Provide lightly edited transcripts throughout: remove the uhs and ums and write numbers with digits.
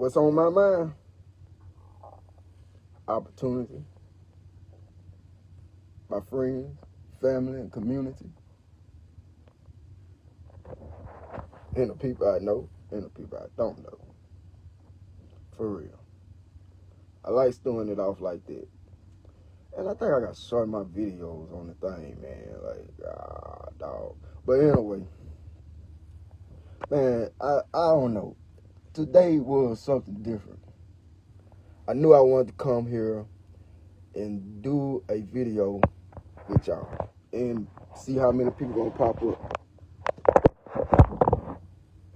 What's on my mind? Opportunity. My friends, family, and community. And the people I know, and the people I don't know. For real. I like throwing it off like that. And I think I got to short my videos on the thing, man. Like, dog. But anyway, man, I don't know. Today was something different. I knew I wanted to come here and do a video with y'all and see how many people gonna pop up.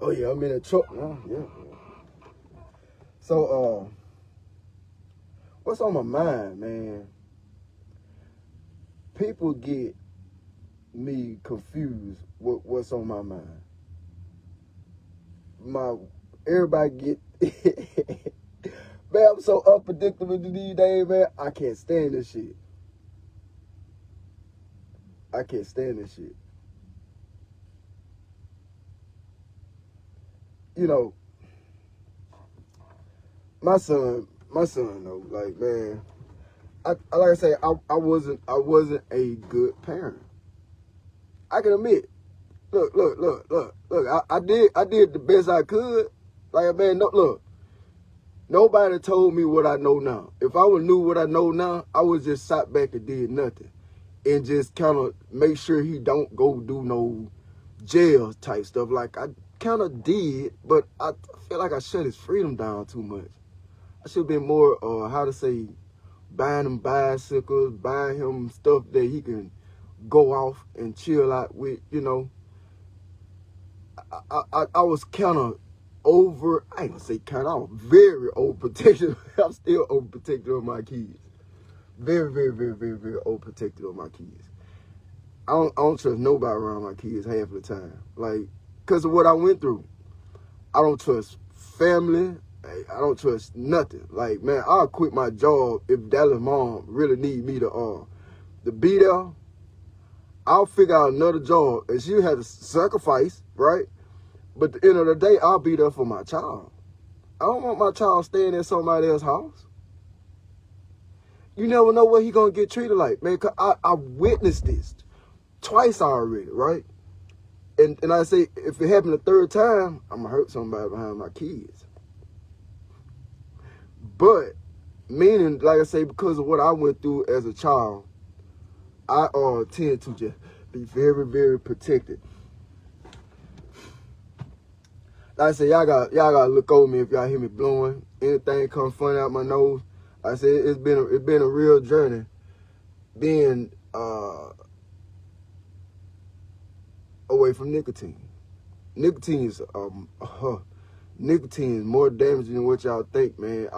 Oh yeah, I'm in a truck now. Yeah. So what's on my mind, man? People get me confused with what's on my mind. Everybody get man, I'm so unpredictable these days, man. I can't stand this shit. You know, my son though, like, man, like I say, I wasn't a good parent. I can admit. Look. I did the best I could. Like, man, look. Nobody told me what I know now. If I would knew what I know now, I would just sat back and did nothing. And just kind of make sure he don't go do no jail type stuff. Like, I kind of did, but I feel like I shut his freedom down too much. I should have been more, buying him bicycles, buying him stuff that he can go off and chill out with, you know. I was kind of I ain't gonna say kind of, I'm very overprotective. I'm still overprotective of my kids. Very, very, very, very, very overprotective of my kids. I don't trust nobody around my kids half of the time. Like, because of what I went through. I don't trust family. I don't trust nothing. Like, man, I'll quit my job if Dallas mom really need me to be there. I'll figure out another job, and she'll have to sacrifice, right? But at the end of the day, I'll be there for my child. I don't want my child staying in somebody else's house. You never know what he gonna get treated like, man. Cause I witnessed this twice already, right? And I say, if it happened a third time, I'm gonna hurt somebody behind my kids. But, meaning, like I say, because of what I went through as a child, I tend to just be very, very protected. Like I say, y'all gotta look over me if y'all hear me blowing. Anything come funny out my nose. Like I say, it's been a real journey being away from nicotine. Nicotine is more damaging than what y'all think, man.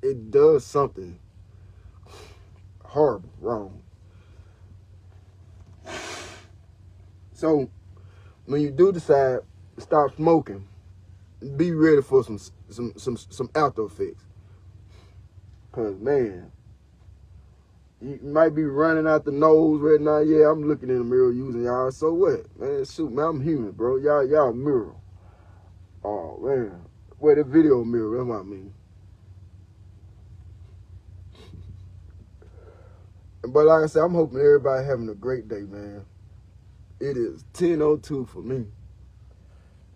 It does something horrible wrong. So when you do decide to stop smoking, be ready for some after effects. Cause, man, you might be running out the nose right now. Yeah, I'm looking in the mirror using y'all. So what, man? Shoot, man, I'm human, bro. Y'all mirror. Oh man, well, the video mirror. That's what I mean. But like I said, I'm hoping everybody having a great day, man. It is 10:02 for me.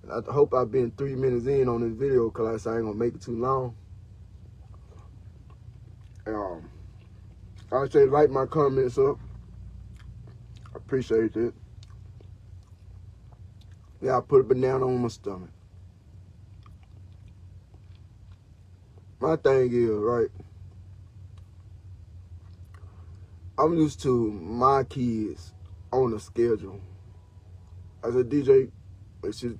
And I hope I've been 3 minutes in on this video, because like I said, I ain't gonna make it too long. And I'll say like my comments up. I appreciate it. Yeah, I put a banana on my stomach. My thing is, right, I'm used to my kids on a schedule. As a DJ, you should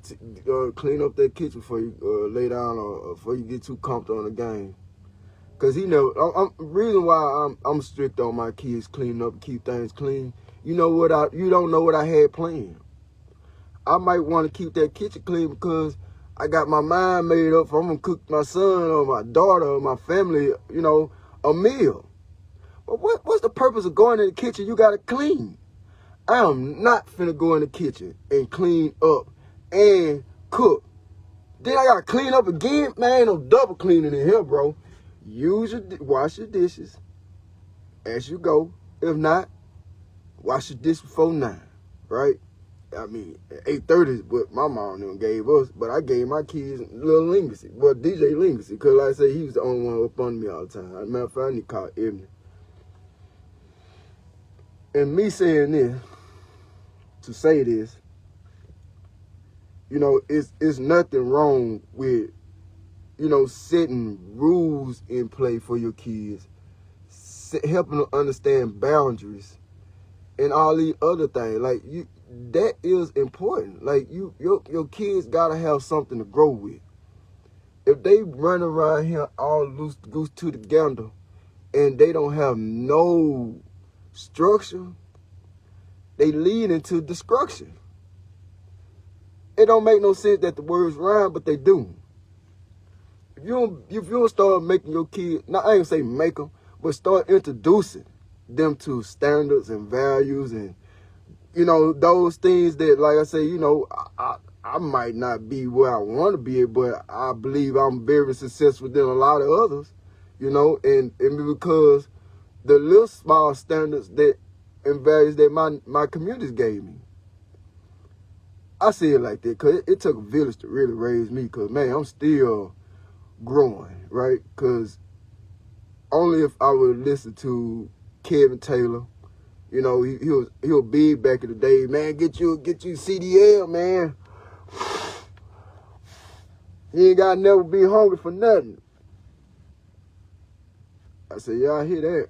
clean up that kitchen before you lay down or before you get too comfortable on the game. Cause reason why I'm strict on my kids cleaning up, keep things clean. You don't know what I had planned. I might want to keep that kitchen clean because I got my mind made up for I'm gonna cook my son or my daughter or my family, a meal. But what's the purpose of going in the kitchen? You gotta clean. I am not finna go in the kitchen and clean up and cook. Then I gotta clean up again. Man, ain't no double cleaning in here, bro. Wash your dishes as you go. If not, wash your dishes before 9, right? I mean, 8:30 is what my mom them gave us, but I gave my kids little Lingacy. Well, DJ Lingacy, because like I say, he was the only one up on me all the time. As a matter of fact, I need to call Ebony. And me saying this, to say this, you know, it's nothing wrong with, you know, setting rules in play for your kids, helping them understand boundaries, and all these other things. Like, that is important. Like, your kids gotta have something to grow with. If they run around here all loose goose to the gander and they don't have no structure, they lead into destruction. It don't make no sense that the words rhyme, but they do. If you don't start making your kids, now I ain't gonna say make them, but start introducing them to standards and values and, you know, those things that, like I say, you know, I might not be where I want to be, but I believe I'm very successful than a lot of others, you know, and because the little small standards that and values that my communities gave me. I see it like that because it took a village to really raise me because, man, I'm still growing, right? Because only if I would listen to Kevin Taylor, you know, he was big back in the day, man, get you CDL, man. You ain't gotta never be hungry for nothing. I said, yeah, I hear that.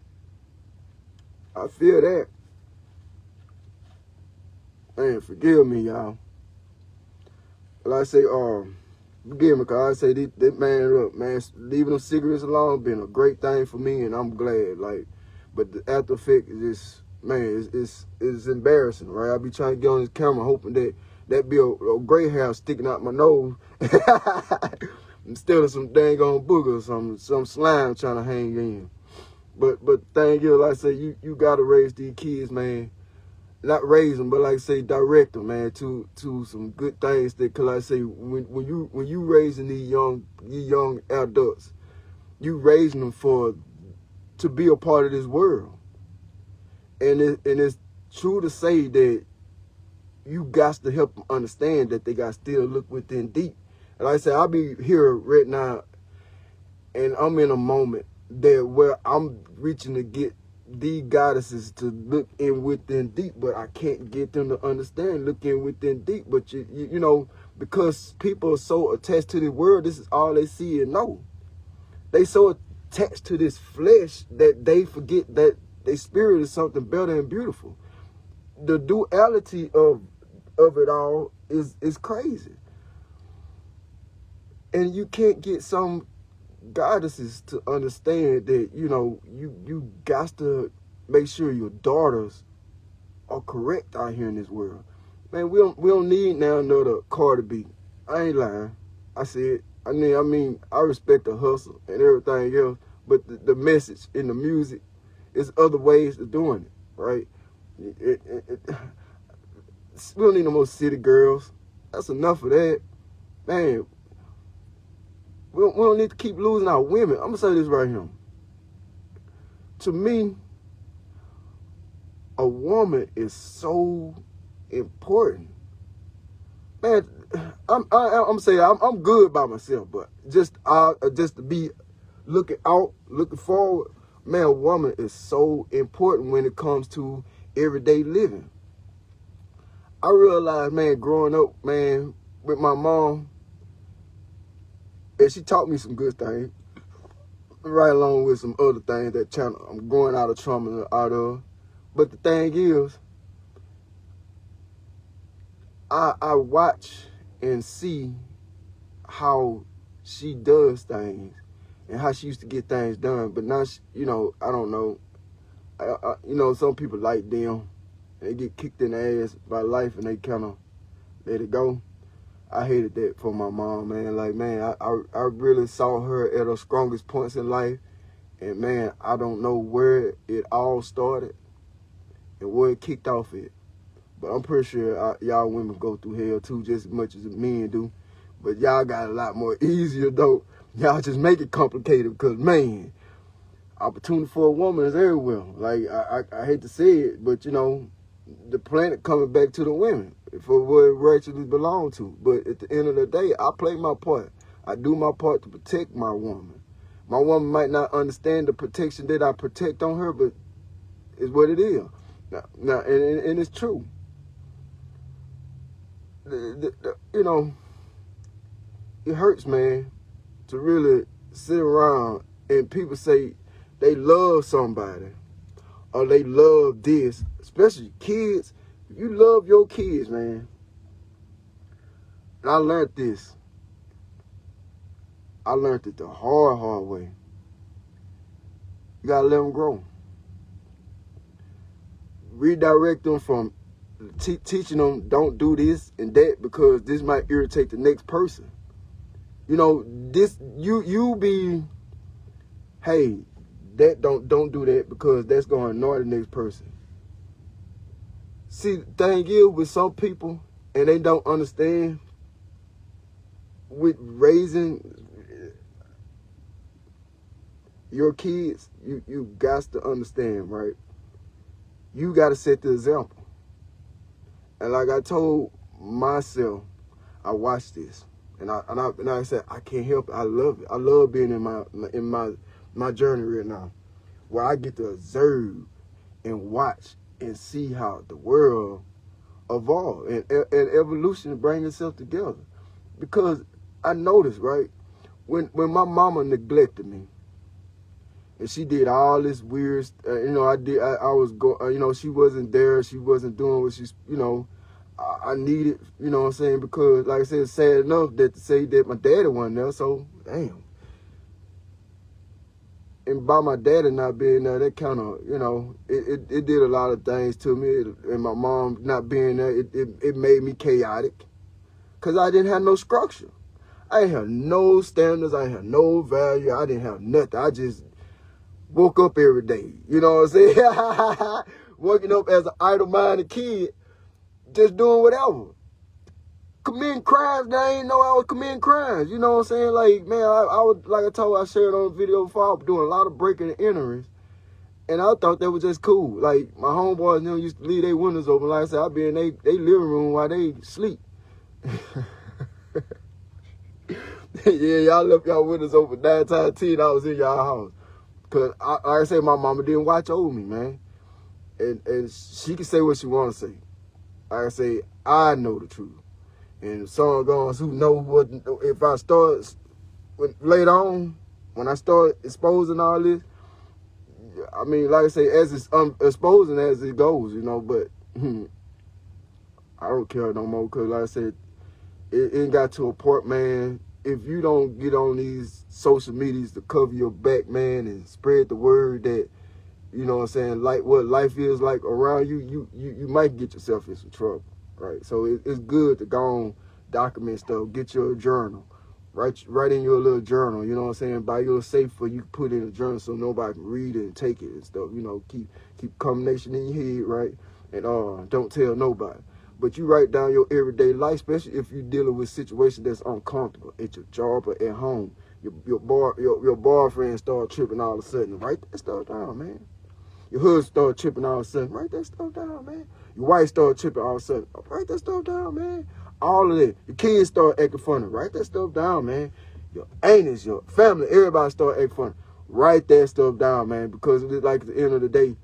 I feel that. Man, forgive me, y'all. Like I say, forgive me, because I say, that man, look, man, leaving them cigarettes alone been a great thing for me, and I'm glad. Like, but the after effect is just, man, it's embarrassing, right? I be trying to get on this camera hoping that be a gray hair sticking out my nose instead of some dang on booger, some slime trying to hang in. But thing is, like I say, you gotta raise these kids, man. Not raise them, but like I say, direct them, man, to some good things. That, cause like I say, when you raising these young adults, you raising them to be a part of this world. And it's true to say that you got to help them understand that they got to still look within deep. And like I said, I'll be here right now, and I'm in a moment where I'm reaching to get these goddesses to look in within deep, but I can't get them to understand look in within deep. But you know, because people are so attached to the world, this is all they see and know. They so attached to this flesh that they forget that their spirit is something better and beautiful. The duality of it all is crazy. And you can't get some goddesses to understand that, you know, you got to make sure your daughters are correct out here in this world. Man, we don't need now another Cardi B. I ain't lying. I said, I mean, I respect the hustle and everything else, but the message in the music is other ways of doing it, right? We don't need no more city girls. That's enough of that. Man, we don't need to keep losing our women. I'm going to say this right here. To me, a woman is so important. Man, I'm saying I'm good by myself, but just to be looking out, looking forward, man, a woman is so important when it comes to everyday living. I realized, man, growing up, man, with my mom, and she taught me some good things, right along with some other things that I'm going out of trauma out of. But the thing is, I watch and see how she does things and how she used to get things done. But now, you know, I don't know. You know, some people like them. They get kicked in the ass by life and they kind of let it go. I hated that for my mom, man. Like, man, I really saw her at her strongest points in life. And, man, I don't know where it all started and where it kicked off at. But I'm pretty sure y'all women go through hell, too, just as much as men do. But y'all got a lot more easier, though. Y'all just make it complicated because, man, opportunity for a woman is everywhere. Like, I hate to say it, but, you know, the planet coming back to the women for what it rightfully belong to. But at the end of the day, I play my part. I do my part to protect my woman. My woman might not understand the protection that I protect on her, but it's what it is. Now, and it's true. You know, it hurts, man, to really sit around and people say they love somebody or they love this, especially kids. If you love your kids, man, and I learned this. I learned it the hard way. You gotta let them grow. Redirect them from teaching them don't do this and that because this might irritate the next person. You know, this you be, hey, that don't do that because that's gonna annoy the next person. See, the thing is with some people, and they don't understand with raising your kids, you got to understand, right? You got to set the example. And like I told myself, I watched this, and I said I can't help it. I love it. I love being in my journey right now, where I get to observe and watch and see how the world evolve and evolution bring itself together. Because I noticed, right, when my mama neglected me, and she did all this weird, you know, you know, she wasn't there. She wasn't doing what she's, you know, I needed, you know what I'm saying? Because, like I said, it's sad enough that to say that my daddy wasn't there, so, damn. And by my daddy not being there, that kind of, you know, it did a lot of things to me. And my mom not being there, it made me chaotic. Because I didn't have no structure. I didn't have no standards. I didn't have no value. I didn't have nothing. I just woke up every day, you know what I'm saying? Waking up as an idle-minded kid, just doing whatever. Committing crimes, I ain't know I was committing crimes, you know what I'm saying? Like, man, I was, like I shared on the video before, I was doing a lot of breaking and entering, and I thought that was just cool. Like, my homeboys, you know, used to leave their windows open. Like I said, I'd be in they living room while they sleep. Yeah, y'all left y'all windows open 9 times 10, I was in y'all house. Because, like I said, my mama didn't watch over me, man. And she can say what she want to say. Like I say, I know the truth. And the song goes, who know what, if I start, later on, when I start exposing all this, I mean, like I say, as it's exposing as it goes, you know, but I don't care no more because, like I said, it got to a point, man. If you don't get on these social medias to cover your back, man, and spread the word that, you know what I'm saying, like what life is like around you, you might get yourself in some trouble, right? So it's good to go on, document stuff, get your journal, write in your little journal, you know what I'm saying, by your safe where you put in a journal so nobody can read it and take it and stuff, you know, keep combination in your head, right? And don't tell nobody. But you write down your everyday life, especially if you're dealing with situations that's uncomfortable at your job or at home. Your boyfriend start tripping all of a sudden. Write that stuff down, man. Your husband start tripping all of a sudden. Write that stuff down, man. Your wife start tripping all of a sudden. Write that stuff down, man. All of that. Your kids start acting funny. Write that stuff down, man. Your aunties, your family, everybody start acting funny. Write that stuff down, man. Because it's like at the end of the day,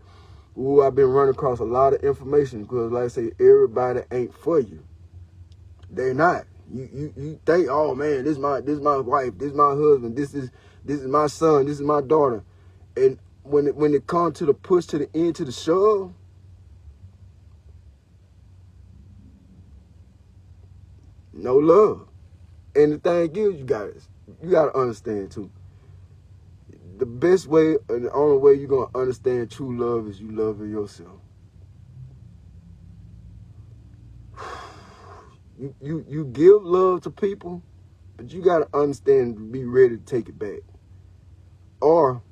I've been running across a lot of information because, like I say, everybody ain't for you. They're not. You think, oh man, this is my wife, this is my husband, this is my son, this is my daughter, and when it comes to the push to the end to the shove, no love. And the thing is, you gotta understand too. The best way and the only way you're going to understand true love is you loving yourself. You give love to people, but you got to understand and be ready to take it back. Or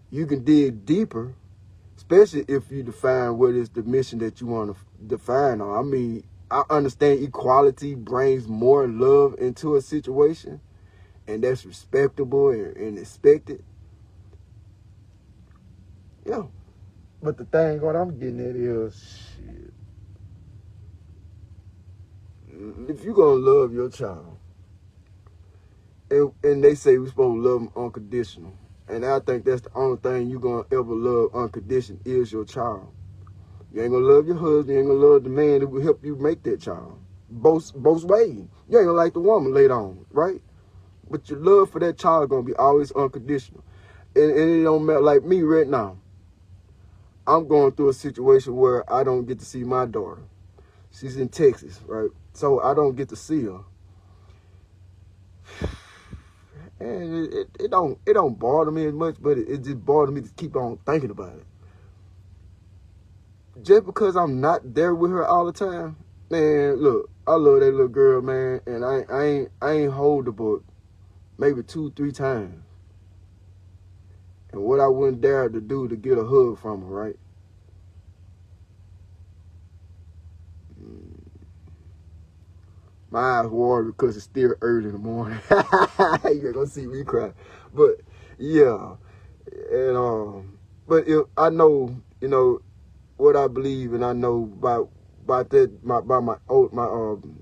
you can dig deeper, especially if you define what is the mission that you want to define on. I mean, I understand equality brings more love into a situation, and that's respectable and expected. Yeah. But the thing what I'm getting at is, shit, if you gonna love your child, and they say we're supposed to love them unconditional, and I think that's the only thing you're gonna ever love unconditional is your child. You ain't gonna love your husband, you ain't gonna love the man that will help you make that child. Both ways. You ain't gonna like the woman later on, right? But your love for that child is gonna be always unconditional. And it don't matter, like me right now. I'm going through a situation where I don't get to see my daughter. She's in Texas, right? So I don't get to see her. And it don't bother me as much, but it just bothers me to keep on thinking about it. Just because I'm not there with her all the time, man, look, I love that little girl, man, and I ain't hold the book maybe 2-3 times. And what I wouldn't dare to do to get a hug from her, right? My eyes water because it's still early in the morning. You're gonna see me cry. But yeah. And but if I know, what I believe, and I know by that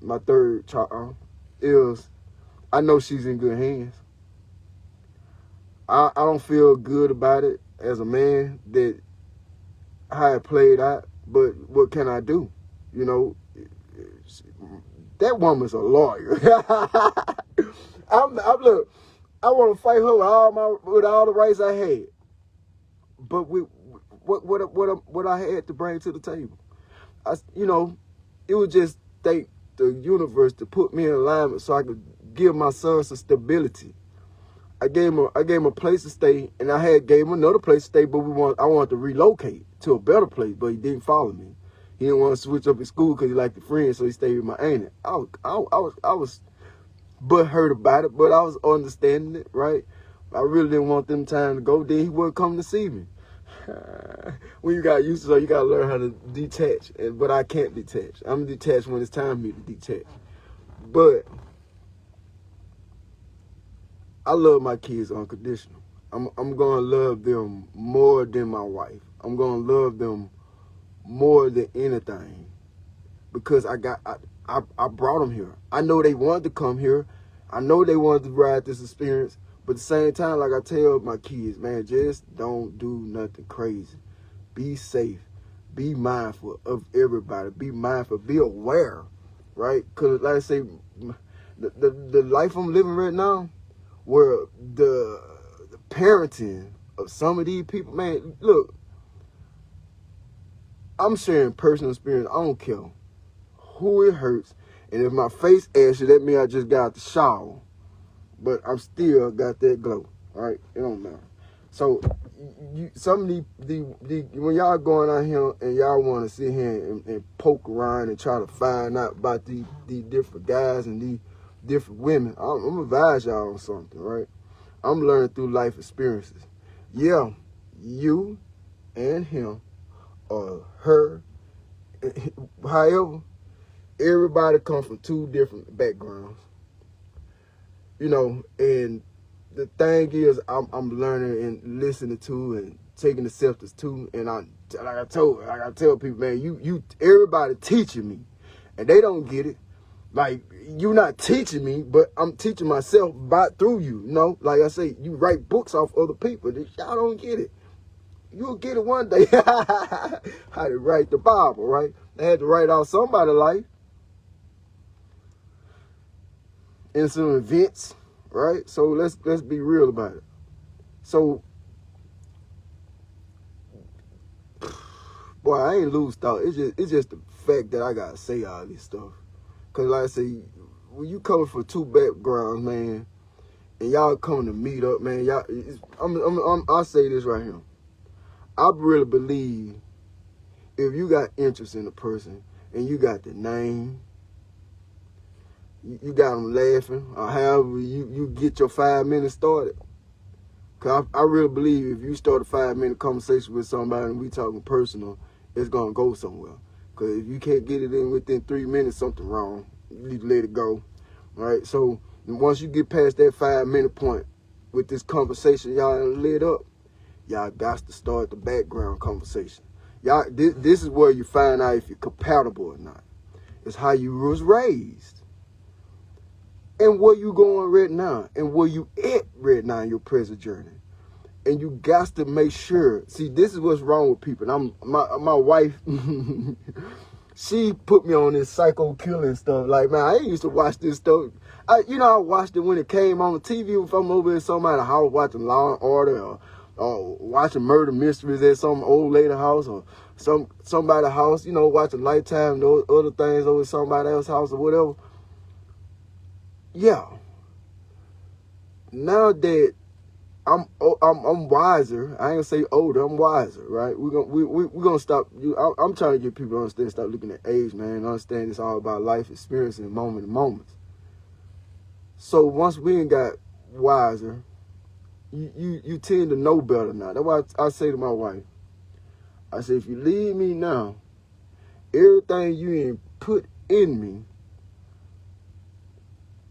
my third child is I know she's in good hands. I don't feel good about it as a man that how it played out, but what can I do? That woman's a lawyer. Look, I want to fight her with all the rights I had, but what I had to bring to the table, it was just thank the universe to put me in alignment so I could give my son some stability. I gave him a place to stay, and gave him another place to stay, but I wanted to relocate to a better place, but he didn't follow me. He didn't want to switch up his school because he liked the friends, so he stayed with my aunt. I was butthurt about it, but I was understanding it, right? I really didn't want them time to go. Then he wouldn't come to see me. When you got used to it, you got to learn how to detach. But I can't detach. I'm detached when it's time for me to detach. But I love my kids unconditional. I'm going to love them more than my wife. I'm going to love them more than anything, because I brought them here. I know they wanted to come here. I know they wanted to ride this experience, but at the same time, like I tell my kids, man, just don't do nothing crazy. Be safe. Be mindful of everybody. Be mindful. Be aware, right? Because like I say, the life I'm living right now, where the parenting of some of these people, man, look, I'm sharing personal experience. I don't care who it hurts. And if my face ashy, that means I just got out the shower. But I'm still got that glow. All right? It don't matter. So, some of the when y'all going out here and y'all want to sit here and poke around and try to find out about these different guys and these different women, I'm going to advise y'all on something, right? I'm learning through life experiences. Yeah, you and him or her, however, everybody comes from 2 different backgrounds, and the thing is, I'm learning and listening to and taking acceptance to, and like I tell people, man, everybody teaching me, and they don't get it. Like, you're not teaching me, but I'm teaching myself through you. Like I say, you write books off other people. Y'all don't get it. You'll get it one day. How to write the Bible, right? They had to write out somebody's life in some events, right? So let's be real about it. So, boy, I ain't lose thought. It's just the fact that I gotta say all this stuff. Cause like I say, when you coming from 2 backgrounds, man, and y'all coming to meet up, man, I'll say this right here. I really believe if you got interest in a person and you got the name, you got them laughing, or however you get your 5 minutes started. Cause I really believe if you start a 5-minute conversation with somebody and we talking personal, it's gonna go somewhere. Because if you can't get it in within 3 minutes, something wrong. You need to let it go. All right? So once you get past that 5-minute point with this conversation y'all lit up, y'all got to start the background conversation. Y'all, this is where you find out if you're compatible or not. It's how you was raised. And where you going right now. And where you at right now in your present journey. And you got to make sure. See, this is what's wrong with people. And my wife, she put me on this psycho killing stuff. Like, man, I used to watch this stuff. I watched it when it came on the TV. If I'm over in somebody's house watching Law and Order or watching murder mysteries at some old lady house or somebody's house, watching Lifetime and those other things over at somebody else's house or whatever. Yeah. Now that I'm wiser, I ain't gonna say older, I'm wiser, right? We're gonna stop. I'm trying to get people to understand, stop looking at age, man. Understand it's all about life experience and moment to moments. So once we ain't got wiser, you tend to know better now. That's why I say to my wife, I say, if you leave me now, everything you ain't put in me,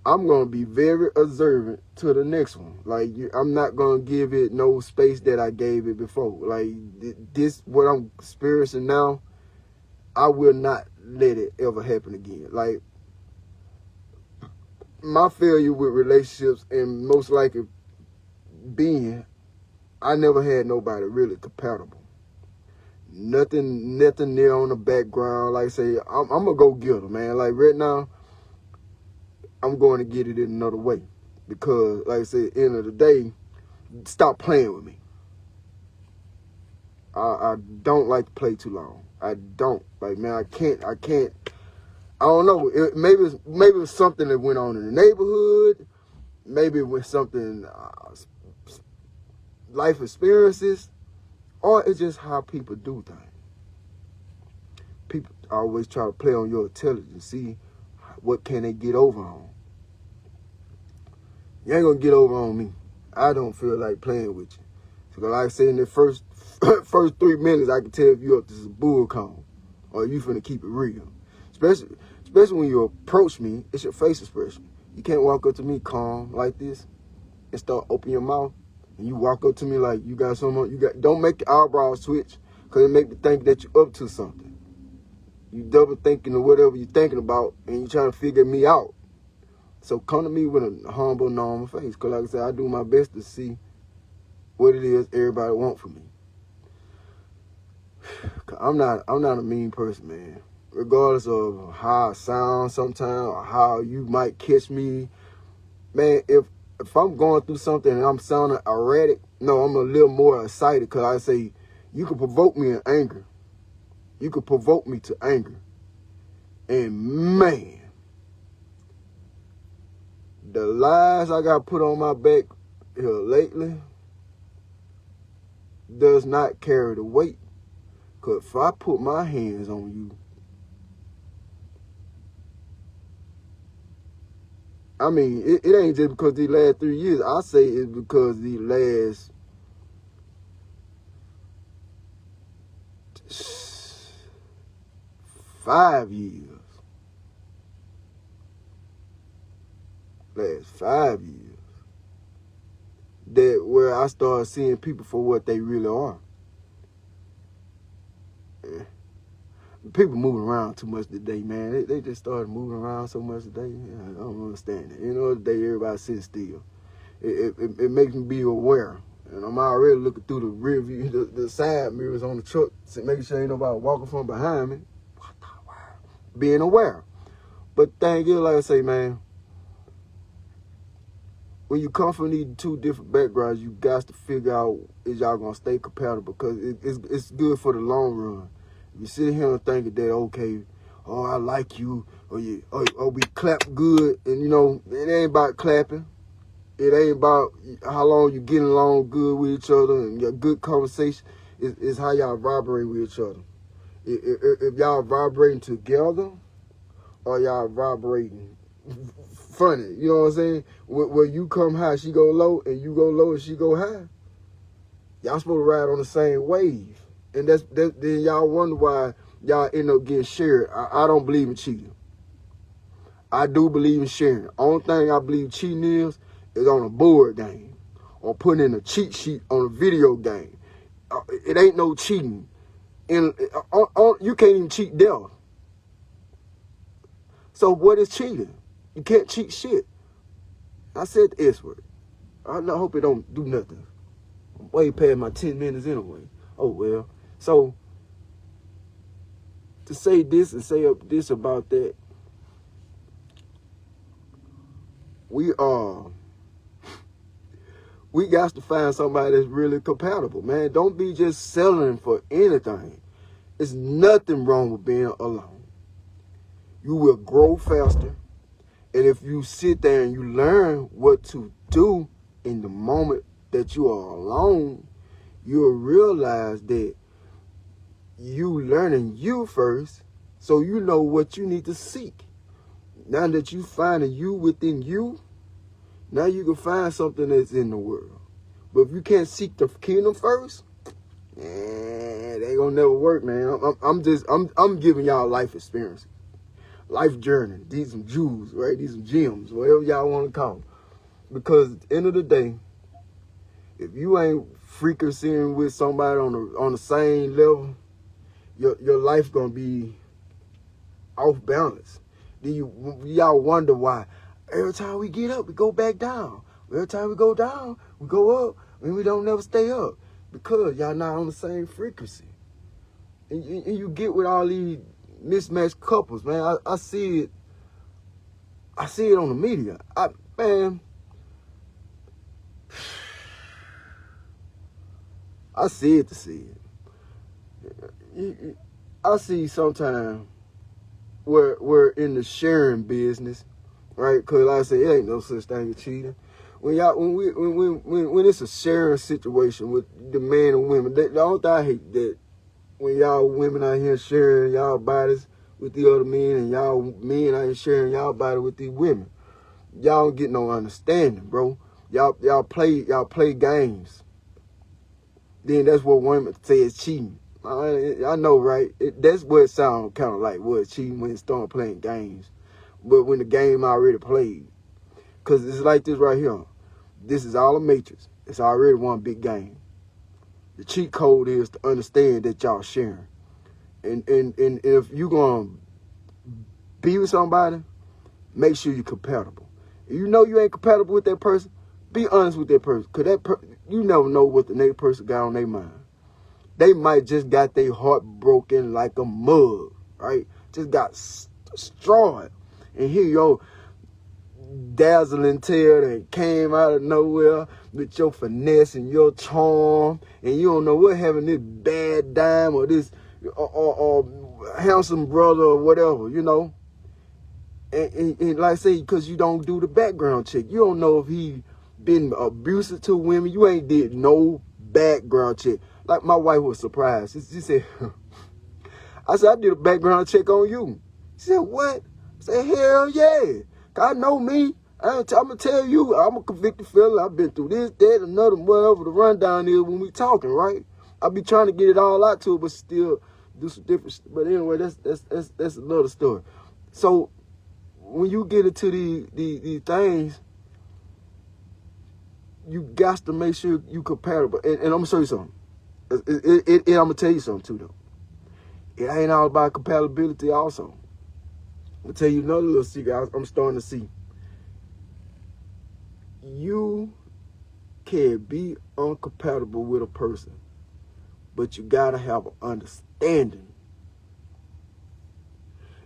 I'm going to be very observant to the next one. Like, I'm not going to give it no space that I gave it before. Like, this, what I'm experiencing now, I will not let it ever happen again. Like, my failure with relationships and most likely being, I never had nobody really compatible. Nothing there on the background. Like, say, I'm going to go get her, man. Like, right now, I'm going to get it in another way. Because, like I said, at the end of the day, stop playing with me. I don't like to play too long. I don't. Like, man, I can't. I don't know. Maybe it's something that went on in the neighborhood. Maybe it was something, life experiences. Or it's just how people do things. People always try to play on your intelligence. See what can they get over on. You ain't gonna get over on me. I don't feel like playing with you. So like I said, in the first 3 minutes, I can tell if you up to some bull cone or you finna keep it real. Especially when you approach me, it's your face expression. You can't walk up to me calm like this and start opening your mouth. And you walk up to me like you got something. Don't make the eyebrows switch, because it make me think that you're up to something. You double thinking or whatever you're thinking about, and you trying to figure me out. So come to me with a humble, normal face. Because like I said, I do my best to see what it is everybody want from me. Cause I'm not a mean person, man. Regardless of how I sound sometimes or how you might catch me. Man, if I'm going through something and I'm sounding erratic, no, I'm a little more excited, because I say, you can provoke me in anger. You can provoke me to anger. And man, the lies I got put on my back here lately does not carry the weight. Because if I put my hands on you, I mean, it ain't just because these last 3 years. I say it's because these last 5 years. Last 5 years. That where I started seeing people for what they really are. Yeah. People moving around too much today, man. They just started moving around so much today. Yeah, I don't understand it. Today everybody sitting still. It makes me be aware. And I'm already looking through the rear view, the side mirrors on the truck, making sure ain't nobody walking from behind me. Being aware. But thing is, like I say, man, when you come from these two different backgrounds, you got to figure out, is y'all going to stay compatible? Because it's good for the long run. You sit here and think that, okay, oh, I like you, or we clap good, and it ain't about clapping. It ain't about how long you getting along good with each other and your good conversation. It's how y'all vibrate with each other. If y'all vibrating together, or y'all vibrating funny, you know what I'm saying? Where you come high, she go low, and you go low and she go high. Y'all supposed to ride on the same wave. And then y'all wonder why y'all end up getting shared. I don't believe in cheating. I do believe in sharing. Only thing I believe cheating is on a board game or putting in a cheat sheet on a video game. It ain't no cheating. You can't even cheat death. So what is cheating? You can't cheat shit. I said the S word. I hope it don't do nothing. I'm way past my 10 minutes anyway. Oh well. So to say this and say this about that, we got to find somebody that's really compatible, man. Don't be just settling for anything. There's nothing wrong with being alone. You will grow faster. And if you sit there and you learn what to do in the moment that you are alone, you'll realize that you learning you first, so you know what you need to seek. Now that you find you within you, now you can find something that's in the world. But if you can't seek the kingdom first, man, they gonna never work, man. I'm giving y'all life experience, life journey. These some jewels, right? These some gems, whatever y'all want to call them. Because at the end of the day, if you ain't frequencying with somebody on the same level, your life gonna be off balance. Then y'all wonder why every time we get up, we go back down. Every time we go down, we go up, and we don't never stay up because y'all not on the same frequency. And you get with all these mismatched couples, man. I see it. I see it on the media. I see it to see it. I see sometimes we're in the sharing business, right? Because like I say, it ain't no such thing as cheating. When it's a sharing situation with the men and women, the only thing I hate that when y'all women out here sharing y'all bodies with the other men and y'all men out here sharing y'all body with these women, y'all don't get no understanding, bro. Y'all play games. Then that's what women say is cheating. I know, right? That's what it sounds kind of like was cheating when it started playing games. But when the game already played. Because it's like this right here. This is all a matrix. It's already one big game. The cheat code is to understand that y'all sharing. And if you're going to be with somebody, make sure you're compatible. If you know you ain't compatible with that person, be honest with that person. Because you never know what the next person got on their mind. They might just got their heart broken like a mug, right? Just got destroyed. And here your dazzling tale that came out of nowhere with your finesse and your charm, and you don't know what having this bad dime or this or handsome brother or whatever, you know. And like I say, because you don't do the background check. You don't know if he been abusive to women. You ain't did no background check. Like my wife was surprised. She said, I said, I did a background check on you. She said, what? I said, hell yeah. I know me. I'm going to tell you, I'm a convicted fella. I've been through this, that, another, whatever the rundown is when we talking, right? I be trying to get it all out to her, but still do some different. But anyway, that's another story. So when you get into these things, you got to make sure you compatible. And I'm going to show you something. And I'm going to tell you something too, though. It ain't all about compatibility also. I'll tell you another little secret I'm starting to see. You can be incompatible with a person, but you got to have an understanding.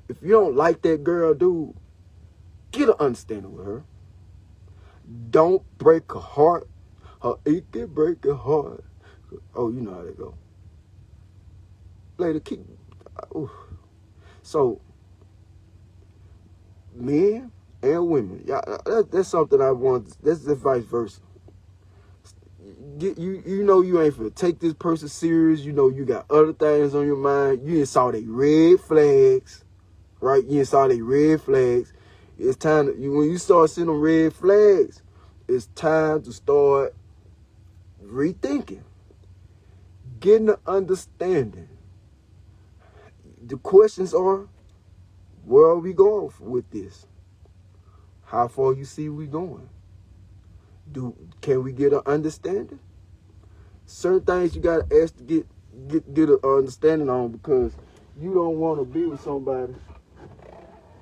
If you don't like that girl, dude, get an understanding with her. Don't break her heart. It can break her heart. Oh, you know how they go. Later, keep. Ooh. So, men and women, that's something I want. That's the vice versa. You know you ain't finna take this person serious. You know you got other things on your mind. You ain't saw they red flags, right? You ain't saw they red flags. It's time to, when you start seeing them red flags, it's time to start rethinking, getting an understanding. the questions are, where are we going with this? How far you see we going? Can we get an understanding? Certain things you gotta ask to get an understanding on, because you don't want to be with somebody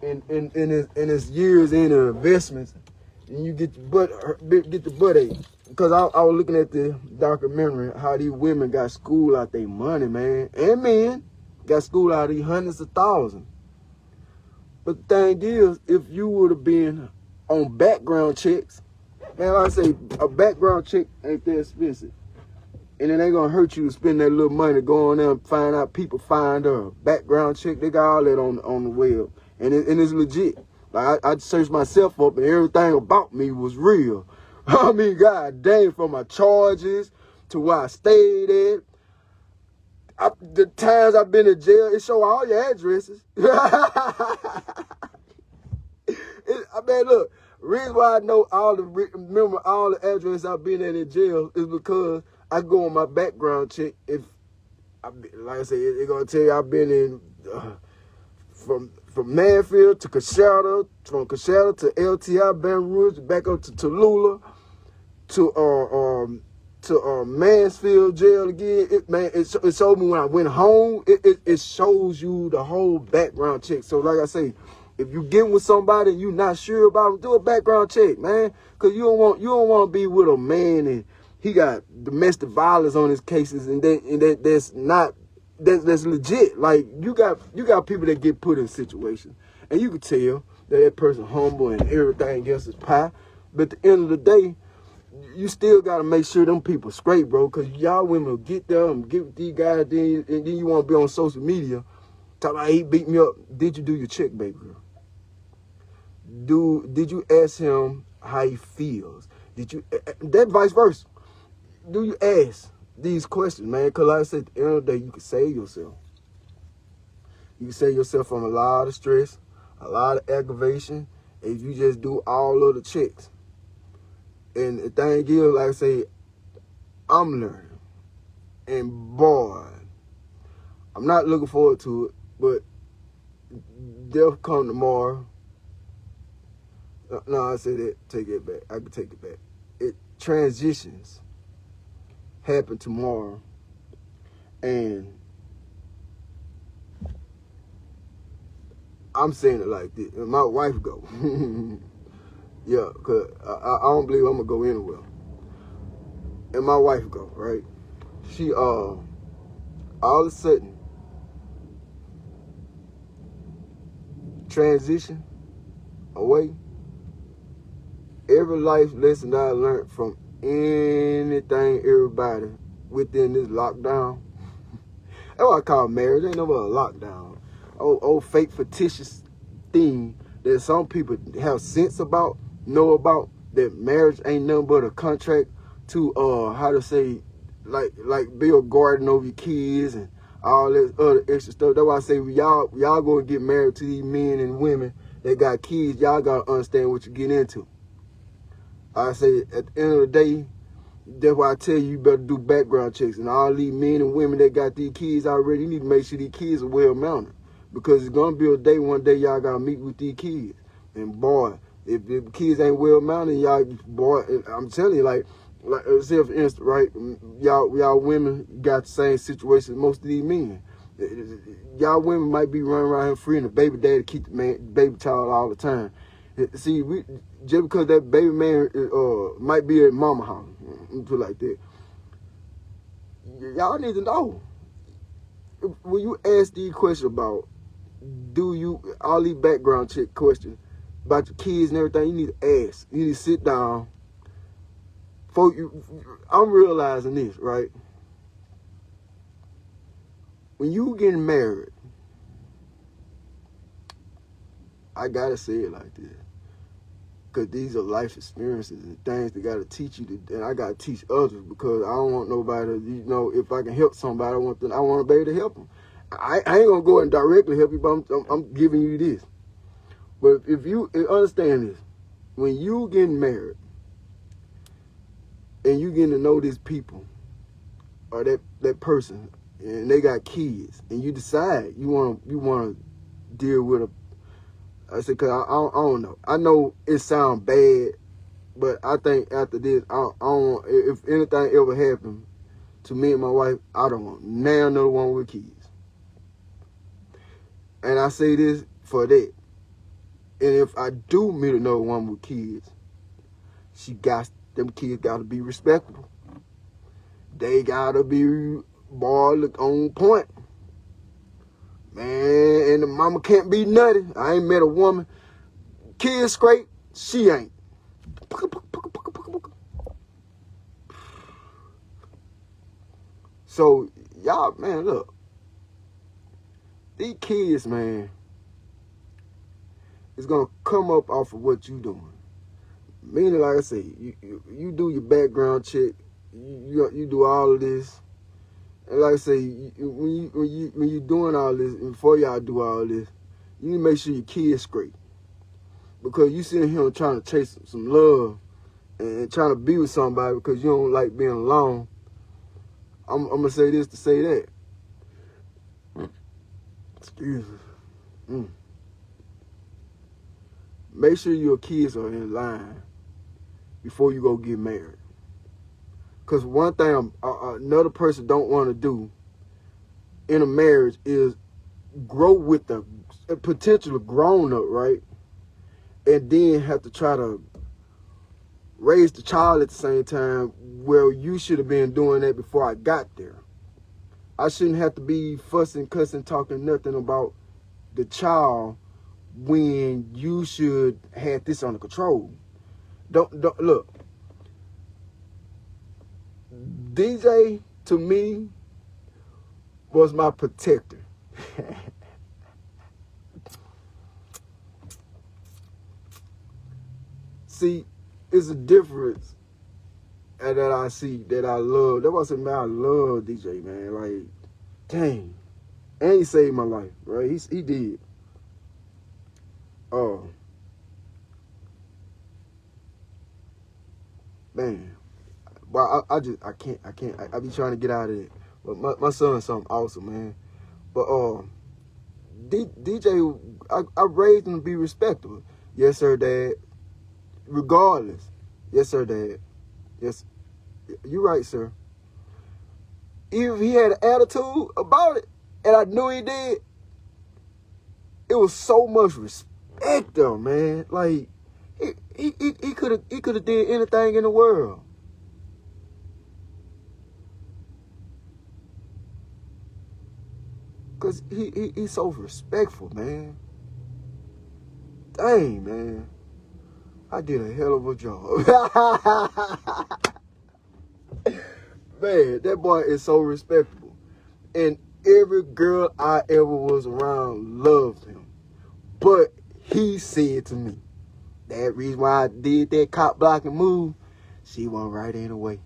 in his years in investments, and you get the butt ache. Because I was looking at the documentary how these women got schooled out their money, man, and men got schooled out of these hundreds of thousands. But the thing is, if you would have been on background checks, man, like I say, a background check ain't that expensive. And then they gonna hurt you to spend that little money going there and find out people find a background check. They got all that on the web. And it's legit. Like I searched myself up and everything about me was real. I mean, god dang, from my charges to where I stayed at. The times I've been in jail, it show all your addresses. I mean, look, reason why I know remember all the addresses I've been at in jail is because I go on my background check. If like I said, they're gonna tell you I've been in from Manfield to Coachella, from Coachella to LTI, Baton Rouge, back up to Tallulah, to Mansfield jail again. It showed me when I went home. It shows you the whole background check. So like I say, if you get with somebody and you're not sure about them, do a background check, man. Cause you don't want to be with a man and he got domestic violence on his cases, and that's legit. Like you got people that get put in situations, and you can tell that person humble and everything else is pie. But at the end of the day, you still gotta make sure them people straight, bro. Cause y'all women will get there and get with these guys, and then you want to be on social media talking about he beat me up. Did you do your check, baby girl? Did you ask him how he feels? Did you that vice versa? Do you ask these questions, man? Because like I said, at the end of the day, you can save yourself. You can save yourself from a lot of stress, a lot of aggravation, if you just do all of the checks. And the thing is, like I say, I'm learning. And boy, I'm not looking forward to it, but death come tomorrow. No, I said that, take it back. I can take it back. It transitions happen tomorrow, and I'm saying it like this, and my wife go. Yeah, because I don't believe I'm going to go anywhere. And my wife go, right? She, all of a sudden, transition away. Every life lesson that I learned from anything, everybody within this lockdown. That's what I call marriage. Ain't no but a lockdown. Old fake fictitious thing that some people have sense about, know about, that marriage ain't nothing but a contract to how to say, like build a garden over your kids and all this other extra stuff. That's why I say y'all go and get married to these men and women that got kids. Y'all gotta understand what you get into. I say at the end of the day, that's why I tell you better do background checks. And all these men and women that got these kids already, you need to make sure these kids are well mounted. Because it's gonna be a day, one day y'all gotta meet with these kids. And boy, if the kids ain't well mounted, y'all, boy, I'm telling you, like say for instance, right, y'all women got the same situation as most of these men. Y'all women might be running around here freeing the baby daddy, keep the baby child all the time. See, just because that baby man might be at mama house, put it like that, y'all need to know. When you ask these questions about, all these background check questions about your kids and everything, you need to ask. You need to sit down. I'm realizing this, right? When you getting married, I gotta say it like this, because these are life experiences and things that gotta teach you, and I gotta teach others, because I don't want nobody to, if I can help somebody, I want to be able to help them. I ain't gonna go and directly help you, but I'm giving you this. But if you understand this, when you getting married and you getting to know these people or that person and they got kids, and you decide you want to deal with a. I said, cause I don't know. I know it sounds bad, but I think after this, I don't. If anything ever happened to me and my wife, I don't want now another one with kids. And I say this for that. And if I do meet another one with kids, them kids gotta be respectable. They gotta be look on point. Man, and the mama can't be nutty. I ain't met a woman. Kids straight, she ain't. So, y'all, man, look. These kids, man, it's going to come up off of what you doing. Meaning, like I say, you do your background check. You do all of this. And like I say, when you doing all this, and before y'all do all this, you need to make sure your kids straight. Because you sitting here trying to chase some love and trying to be with somebody because you don't like being alone. I'm going to say this to say that. Excuse me. Make sure your kids are in line before you go get married. Because one thing another person don't want to do in a marriage is grow with the potential grown up, right? And then have to try to raise the child at the same time. Well, you should have been doing that before I got there. I shouldn't have to be fussing, cussing, talking nothing about the child when you should have this under control. Don't look. DJ to me was my protector. See, it's a difference that I see that I love. That's why I said, man, I love DJ, man. Like, dang. And he saved my life, right? He did. Oh. Man. Well, I can't. I be trying to get out of it. But my son's something awesome, man. But DJ, I raised him to be respectable. Yes, sir, Dad. Regardless. Yes, sir, Dad. Yes, you're right, sir. Even if he had an attitude about it, and I knew he did, it was so much respect, though, man. Like he could have did anything in the world. Cause he's so respectful, man. Dang, man. I did a hell of a job. Man, that boy is so respectable. And every girl I ever was around loved him. But he said to me, that reason why I did that cop blocking move, she wasn't right in the way.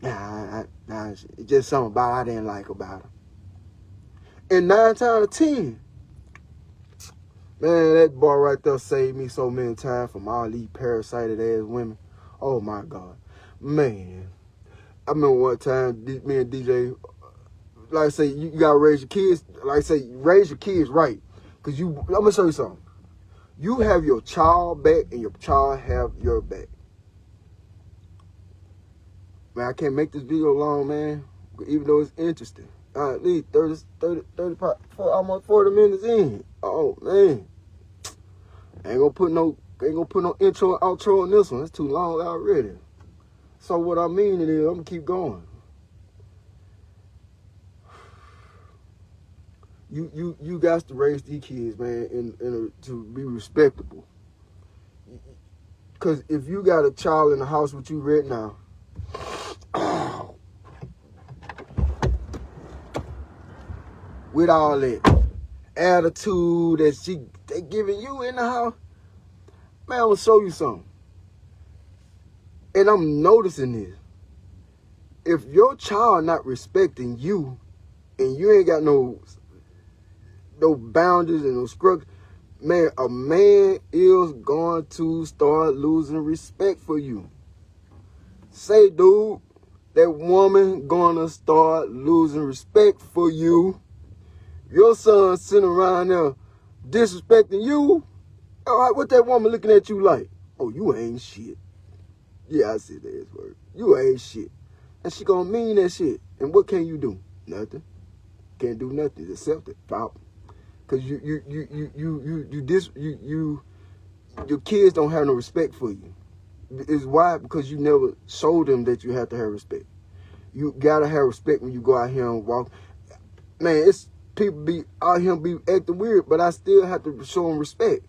Nah, it's just something about I didn't like about her. And 9 times out of 10, man, that boy right there saved me so many times from all these parasited ass women. Oh my God. Man. I remember one time, me and DJ, like I say, you gotta raise your kids, like I say, raise your kids right. Cause I'm gonna show you something. You have your child back and your child have your back. Man, I can't make this video long, man, even though it's interesting. At least 30, almost 40 minutes in. Oh, man. Ain't gonna put no intro and outro on this one. It's too long already. So what I mean is, I'm gonna keep going. You got to raise these kids, man, to be respectable. Cause if you got a child in the house with you right now, with all that attitude that they giving you in the house, man, I'm gonna show you something. And I'm noticing this. If your child not respecting you, and you ain't got no boundaries and no structure, man, a man is going to start losing respect for you. Say, dude, that woman gonna start losing respect for you. Your son sitting around there disrespecting you. All right, what that woman looking at you like? Oh, you ain't shit. Yeah, I said that word. You ain't shit. And she gonna mean that shit. And what can you do? Nothing. Can't do nothing. Accept it. Pop. Cause your kids don't have no respect for you. It's why? Because you never showed them that you have to have respect. You gotta have respect when you go out here and walk. Man, it's people be out here be acting weird, but I still have to show them respect.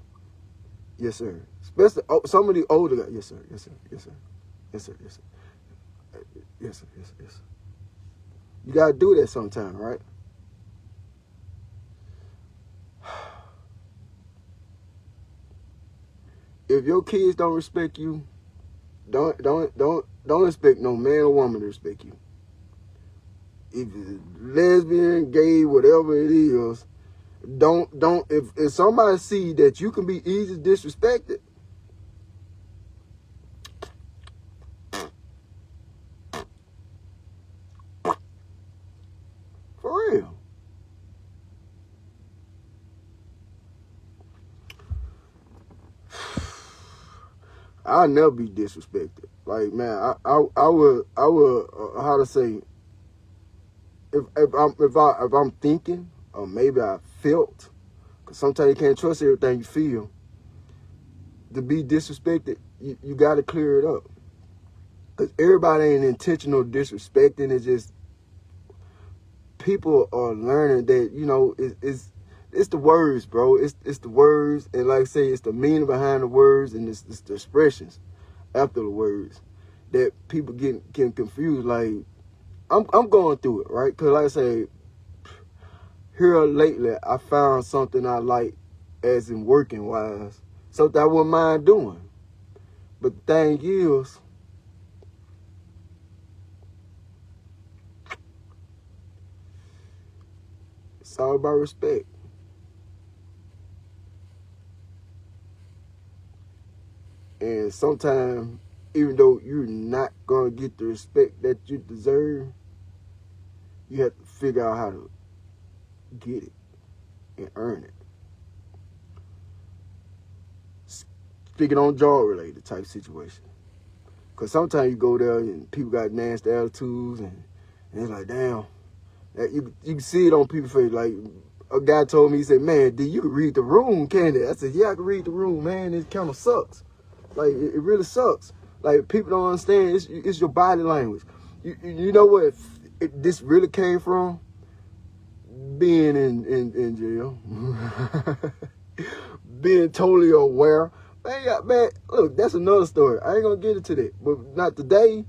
Yes, sir. Especially some of the older guys. Yes, sir. Yes, sir. Yes, sir. Yes, sir. Yes, sir. Yes, sir. Yes, sir. Yes, sir. You gotta do that sometime, right? If your kids don't respect you, don't expect no man or woman to respect you. If it's lesbian, gay, whatever it is, if somebody see that you can be easily disrespected, for real. I'll never be disrespected. Like, man, I would how to say, if I'm thinking, or maybe I felt, because sometimes you can't trust everything you feel. To be disrespected, you got to clear it up. Because everybody ain't intentional disrespecting. It's just people are learning that, you know, it's the words, bro. It's the words, and like I say, it's the meaning behind the words, and it's the expressions after the words that people get confused. Like, I'm going through it, right? Because like I say, here lately, I found something I like, as in working wise, something I wouldn't mind doing. But the thing is, it's all about respect. And sometimes, even though you're not going to get the respect that you deserve, you have to figure out how to get it and earn it. Speaking on job-related type situation. Because sometimes you go there and people got nasty attitudes, and it's like, damn. You can see it on people's face. Like, a guy told me, he said, man, you can read the room, can't it? I said, yeah, I can read the room, man. It kind of sucks. Like, it really sucks. Like, people don't understand. It's your body language. You know what this really came from? Being in jail. Being totally aware. Man, look, that's another story. I ain't going to get into that. But not today.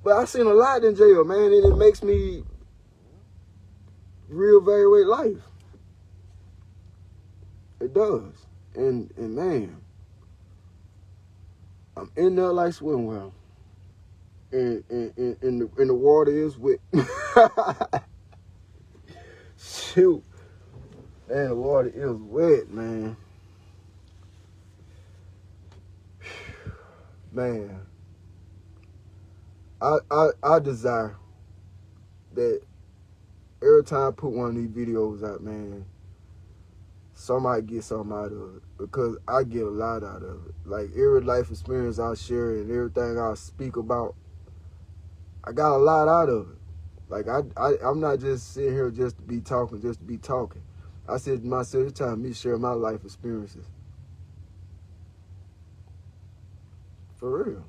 But I seen a lot in jail, man. And it makes me reevaluate life. It does. And man, I'm in there like swimwear. And the water is wet. Shoot. Man, the water is wet, man. Man. I desire that every time I put one of these videos out, man, somebody get something out of it. Because I get a lot out of it. Like, every life experience I share and everything I speak about, I got a lot out of it. Like, I'm not just sitting here just to be talking, I said to myself, it's time for me to share my life experiences. For real.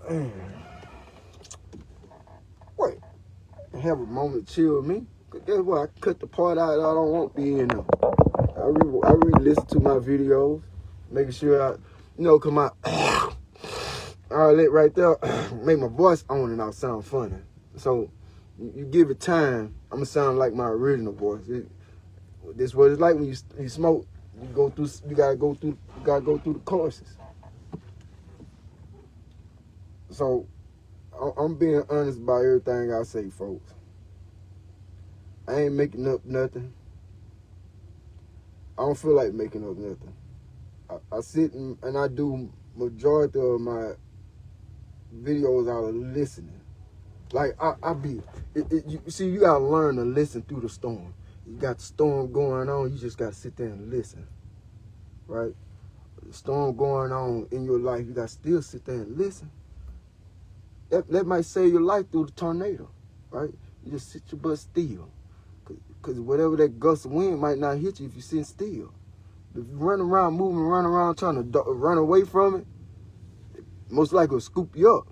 Man. Wait. Have a moment to chill with me. Guess what? I cut the part out that I don't want to be in there. I really listen to my videos, making sure cause my outlet right there make my voice on and I'll sound funny. So you give it time, I'm gonna sound like my original voice. This is what it's like when you smoke. You gotta go through the courses. So I'm being honest about everything I say, folks. I ain't making up nothing. I don't feel like making up nothing. I sit and I do majority of my videos out of listening. Like you see, you gotta learn to listen through the storm. You got the storm going on, you just gotta sit there and listen, right? The storm going on in your life, you gotta still sit there and listen. That might save your life through the tornado, right? You just sit your butt still. Because whatever that gust of wind might not hit you if you sit still. If you run around, moving, run around, trying to run away from it, most likely will scoop you up.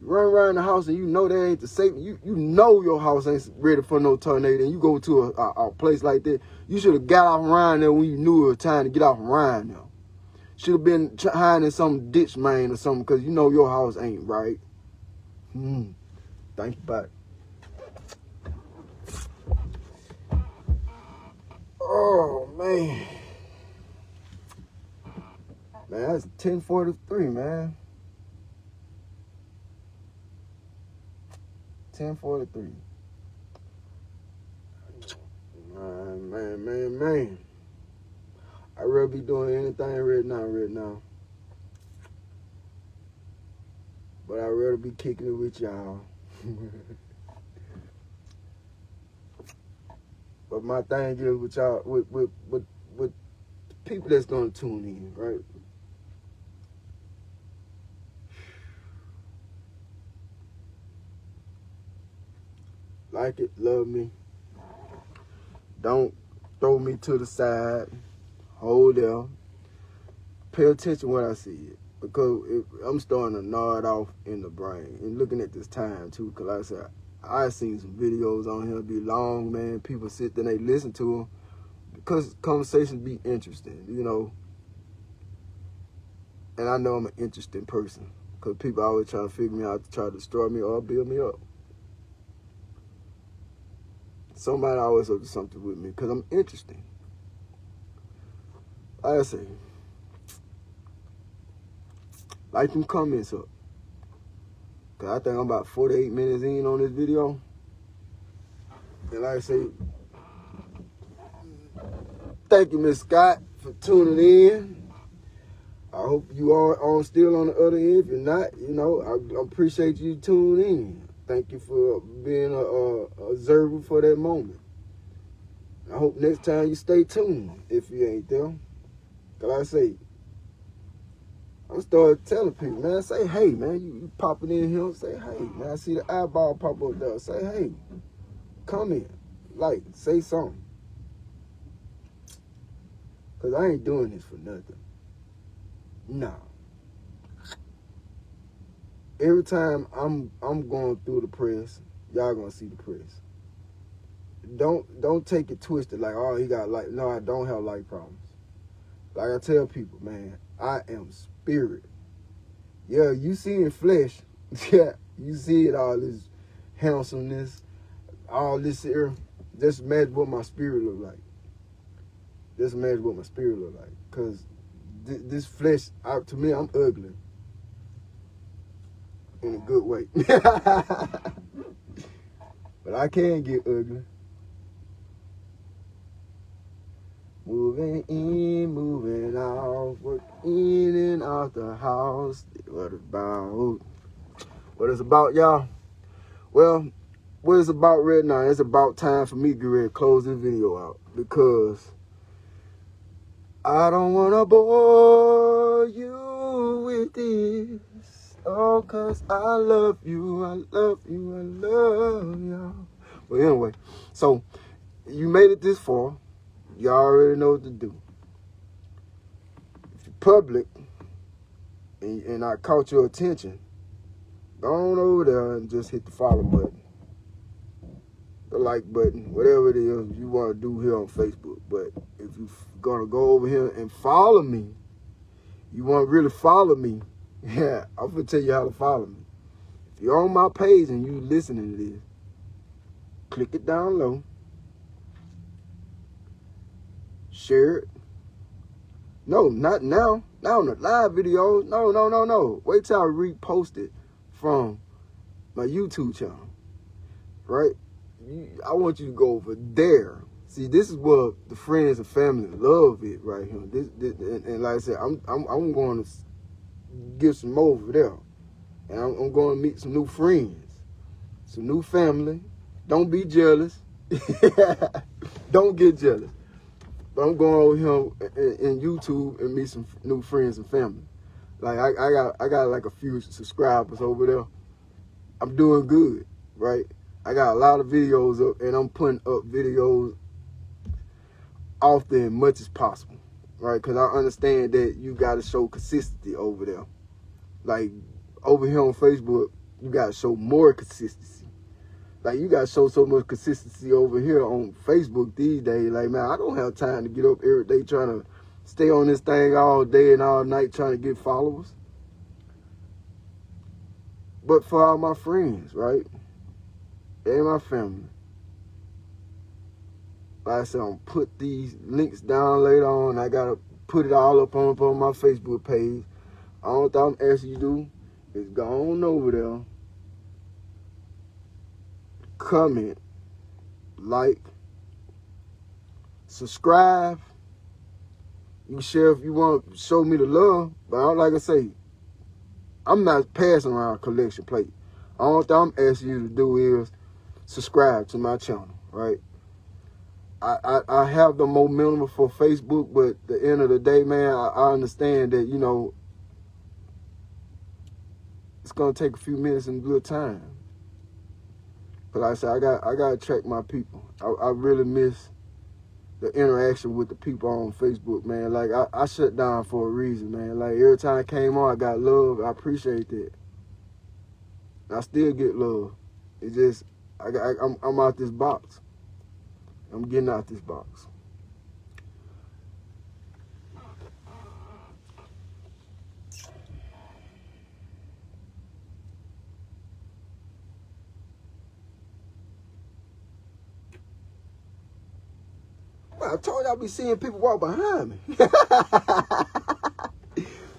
You run around the house and you know that ain't the safe. You know your house ain't ready for no tornado, and you go to a place like that. You should have got off around there when you knew it was time to get off around there. Should have been hiding in some ditch, man, or something, because you know your house ain't right. Think about it. Oh, man. Man, that's 10:43, man. 10:43. Man. I'd rather be doing anything right now. But I'd rather be kicking it with y'all. But my thing is with y'all, with people that's gonna tune in, right? Like it, love me. Don't throw me to the side. Hold there. Pay attention when I see it. Because I'm starting to nod off in the brain. And looking at this time, too. Because like I said, I've seen some videos on here be long, man. People sit there and they listen to them. Because conversations be interesting, you know. And I know I'm an interesting person. Because people always try to figure me out to try to destroy me or build me up. Somebody always up to something with me because I'm interesting. Like I say, like them comments up. Because I think I'm about 48 minutes in on this video. And like I say, thank you, Miss Scott, for tuning in. I hope you are still on the other end. If you're not, you know, I appreciate you tuning in. Thank you for being a observer for that moment. I hope next time you stay tuned if you ain't there. Cause I say, I'm starting telling people, man, say hey, man. You popping in here, say hey, man. I see the eyeball pop up there. Say hey, come in, like, say something. Cause I ain't doing this for nothing. Nah. Every time I'm going through the press, y'all gonna see the press. Don't take it twisted like, oh, he got light. No, I don't have light problems. Like I tell people, man, I am spirit. Yeah, you see in flesh. Yeah, you see it, all this handsomeness, all this here. Just imagine what my spirit look like. Just imagine what my spirit look like. Cause this flesh, to me, I'm ugly. In a good way. But I can get ugly. Moving in, moving out, work in and out the house. What it's about, y'all? Well, what it's about right now, it's about time for me to get ready to close this video out. Because I don't want to bore you with this. Oh, cause I love you, I love you, I love y'all. Well, anyway, so you made it this far. You already know what to do. If you're public and I caught your attention, go on over there and just hit the follow button, the like button, whatever it is you want to do here on Facebook. But if you're going to go over here and follow me, you want to really follow me, yeah, I'm going to tell you how to follow me. If you're on my page and you listening to this, click it down low. Share it. No, not now. Not on the live videos. No. Wait till I repost it from my YouTube channel. Right? I want you to go over there. See, this is what the friends and family love it right here. This and like I said, I'm going to get some more over there. And I'm going to meet some new friends, some new family. Don't be jealous. Don't get jealous. But I'm going over here in YouTube and meet some new friends and family. Like I got like a few subscribers over there. I'm doing good, right? I got a lot of videos up, and I'm putting up videos often, much as possible, right? Because I understand that you got to show consistency over there. Like over here on Facebook, you got to show more consistency. Like you got to show so much consistency over here on Facebook these days. Like, man, I don't have time to get up every day trying to stay on this thing all day and all night trying to get followers. But for all my friends, right? And my family. Like I said, I'm going to put these links down later on. I got to put it all up on my Facebook page. All I'm asking you to do is go on over there, comment, like, subscribe. You can share if you want to show me the love. But like I say, I'm not passing around a collection plate. All I'm asking you to do is subscribe to my channel, right? I have the momentum for Facebook, but at the end of the day, man, I understand that, you know, it's gonna take a few minutes and good time. But like I said, I gotta track my people. I really miss the interaction with the people on Facebook, man. Like I shut down for a reason, man. Like every time I came on, I got love. I appreciate that. I still get love. It's just I'm out this box. I'm getting out this box. Well, I told you I'd be seeing people walk behind me.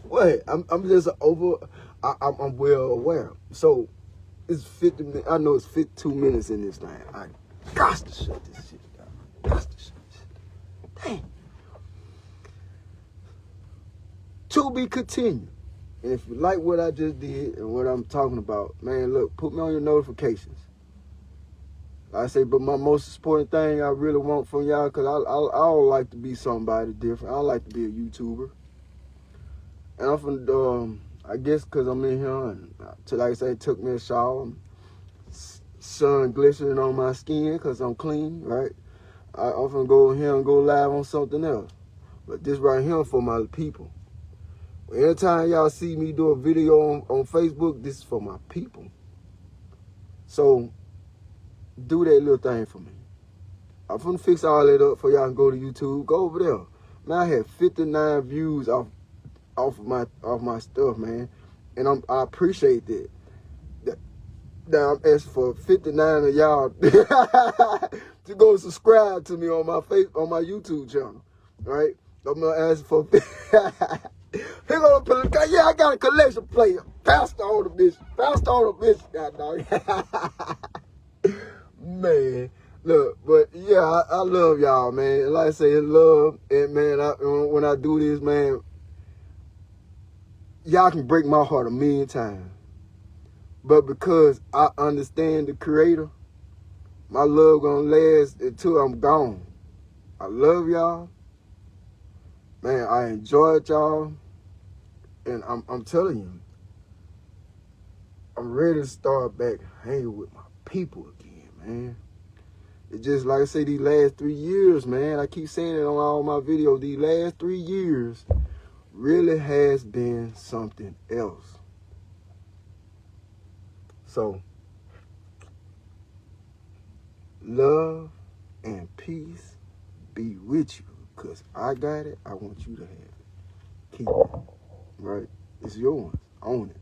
What? I'm just over. I'm well aware. So it's 50 minutes. I know it's 52 minutes in this thing. I got to shut this shit down. Got to shut this shit down. Dang. To be continued. And if you like what I just did and what I'm talking about, man, look, put me on your notifications. Like I say, but my most important thing I really want from y'all, because I don't like to be somebody different. I like to be a YouTuber. And I'm from, I guess because I'm in here, and like I say, it took me a shower. Sun glistening on my skin because I'm clean, right? I'm going to go in here and go live on something else. But this right here for my people. Anytime y'all see me do a video on Facebook, this is for my people. So, do that little thing for me. I'm finna fix all that up for y'all and go to YouTube. Go over there. Man, I had 59 views off of my stuff, man. And I appreciate that. Now I'm asking for 59 of y'all to go subscribe to me on my YouTube channel. Right? I'm gonna ask for yeah, I got a collection plate. Pastor on the bitch. Pastor on the bitch, goddamn. Man, look, but yeah, I love y'all, man. Like I say, love, and man, when I do this, man, y'all can break my heart a million times. But because I understand the Creator, my love gonna last until I'm gone. I love y'all. Man, I enjoyed y'all. And I'm telling you, I'm ready to start back hanging with my people again, man. It's just like I say, these last 3 years, man. I keep saying it on all my videos. These last 3 years really has been something else. So, love and peace be with you. Because I got it. I want you to have it. Keep it. Right? It's yours. Own it.